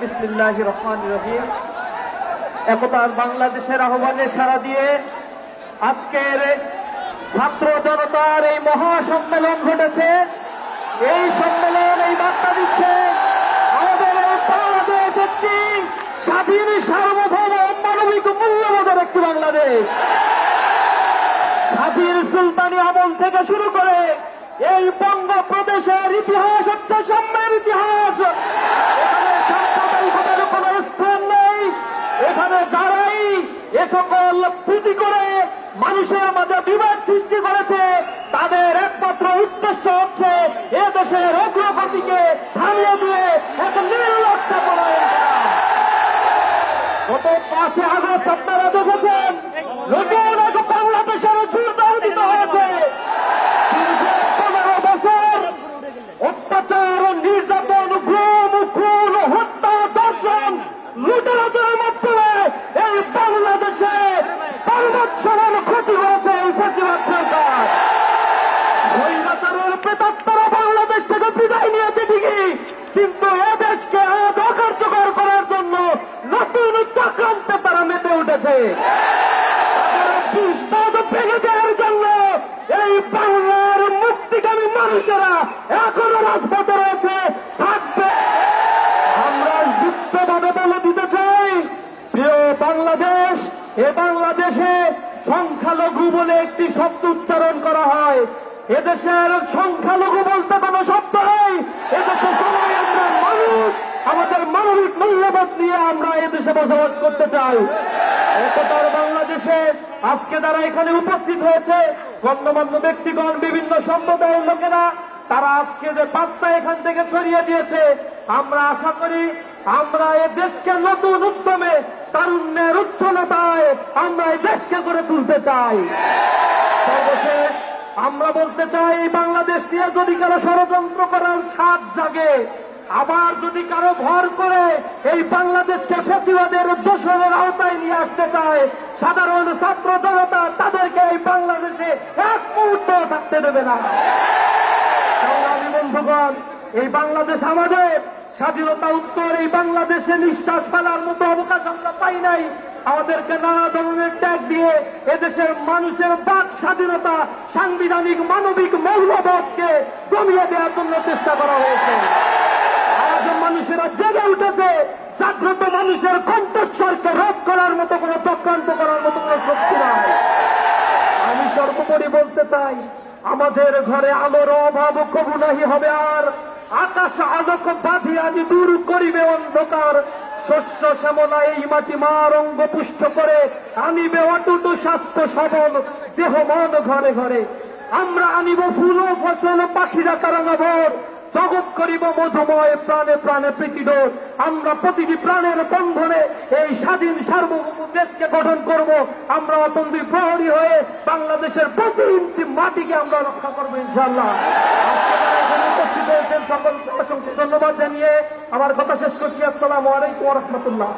বিসমিল্লাহির রহমানির রহিম। একতার বাংলাদেশের আহ্বানে সাড়া দিয়ে আজকের ছাত্র জনতার এই মহাসম্মেলন ঘটেছে। এই সম্মেলন এই বার্তা দিচ্ছে আমাদের বাংলাদেশ একটি স্বাধীন, সার্বভৌম, মানবিক মূল্যবোধের একটি বাংলাদেশ। স্বাধীন সুলতানি আমল থেকে শুরু করে এই বঙ্গপ্রদেশের ইতিহাস হচ্ছে সাম্যের ইতিহাস। এখানে সাম্প্রদায়িকতার কোন স্থান নেই। এখানে যারাই এ সকল পুঁজি করে মানুষের মাঝে বিবাদ সৃষ্টি করেছে তাদের একমাত্র উদ্দেশ্য হচ্ছে এ দেশের অগ্রগতিকে থামিয়ে দিয়ে এক নির্লজ্জ পলায়ন করা। গত 5 আগস্ট আপনারা দেখেছেন নতুন এক বাংলাদেশের যুদ্ধ আয়োজিত হয়েছে। 15 বছর অত্যাচার, নির্যাতন, গুম, খুন, হত্যা, ধর্ষণ, লুটেরাদের মাধ্যমে এই বাংলাদেশে পার্বত্য ক্ষতি হয়েছে এই ফ্যাসিবাদ সরকার। স্বৈরাচারের প্রেতাত্মারা বাংলাদেশ থেকে বিদায় নিয়েছে ঠিকই, কিন্তু এ দেশকে অকার্যকর করার জন্য নতুন চক্রান্তে তারা মেতে উঠেছে। বিস্তার ভেঙে দেওয়ার জন্য এই বাংলার মুক্তিকামী মানুষেরা এখনো রাজপথে রয়েছে, থাকবে। আমরা যুক্তভাবে বলে দিতে চাই, প্রিয় বাংলাদেশ, এ বাংলাদেশে সংখ্যালঘু বলে একটি শব্দ উচ্চারণ করা হয়। এদেশের সংখ্যালঘু বলতে কোনো শব্দ নেই। এদেশে সবাই আমরা মানুষ, আমাদের মানবিক মূল্যবোধ নিয়ে আমরা এদেশে বসবাস করতে চাই। একতার বাংলাদেশে আজকে যারা এখানে উপস্থিত হয়েছে, গণ্যমান্য ব্যক্তিগণ, বিভিন্ন সম্প্রদায়ের লোকেরা, তারা আজকে যে বার্তা এখান থেকে ছড়িয়ে দিয়েছে, আমরা আশা করি আমরা এ দেশকে নতুন উদ্যমে, তারুণ্যের উচ্ছলতায় আমরা এই দেশকে গড়ে তুলতে চাই। সর্বশেষ আমরা বলতে চাই, এই বাংলাদেশ নিয়ে যদি কারো ষড়যন্ত্র করার স্বাদ জাগে, আবার যদি কারো ভর করে এই বাংলাদেশকে ফ্যাসিবাদের দোসরের আওতায় নিয়ে আসতে চায়, সাধারণ ছাত্র জনতা তাদেরকে এই বাংলাদেশে এক মুহূর্ত থাকতে দেবে না। সংগ্রামী বন্ধুগণ, এই বাংলাদেশ আমাদের। স্বাধীনতা উত্তর এই বাংলাদেশে নিঃশ্বাস ফেলার মতো অবকাশ আমরা পাই নাই। আমাদেরকে নানা ধরনের ট্যাগ দিয়ে এদেশের মানুষের বাক স্বাধীনতা, সাংবিধানিক মানবিক মৌলবোধকে দমিয়ে দেওয়ার জন্য চেষ্টা করা হয়েছে। আজ মানুষেরা জেগে উঠেছে। জাগ্রত মানুষের কণ্ঠস্বরকে রোধ করার মতো কোন চক্রান্ত করার মতো কোন শক্তি নাই। আমি সর্বোপরি বলতে চাই, আমাদের ঘরে আলোর অভাব কবু নাহি হবে আর। আকাশ আলোক বাঁধিয়া দূর করিবে অন্ধকার। শস্য শ্যামলা এই মাটি মার অঙ্গ পুষ্ট করে আনিবে অটুট স্বাস্থ্য সবল দেহ মন ঘরে ঘরে। আমরা আনিব ফুল ও ফসল, পাখিরা কারাঙ্গাভর। জগৎ করিব মধুময়, প্রাণে প্রাণে প্রীতিডোর। আমরা প্রতিটি প্রাণের বন্ধনে এই স্বাধীন সার্বভৌম দেশকে গঠন করব। আমরা অতন্দ্রী প্রহরী হয়ে বাংলাদেশের প্রতি ইঞ্চি মাটিকে আমরা রক্ষা করবো ইনশাআল্লাহ। উপস্থিত হয়েছেন সকলকে অসংখ্য ধন্যবাদ জানিয়ে আমার কথা শেষ করছি। আসসালামু আলাইকুম ওয়া রাহমাতুল্লাহ।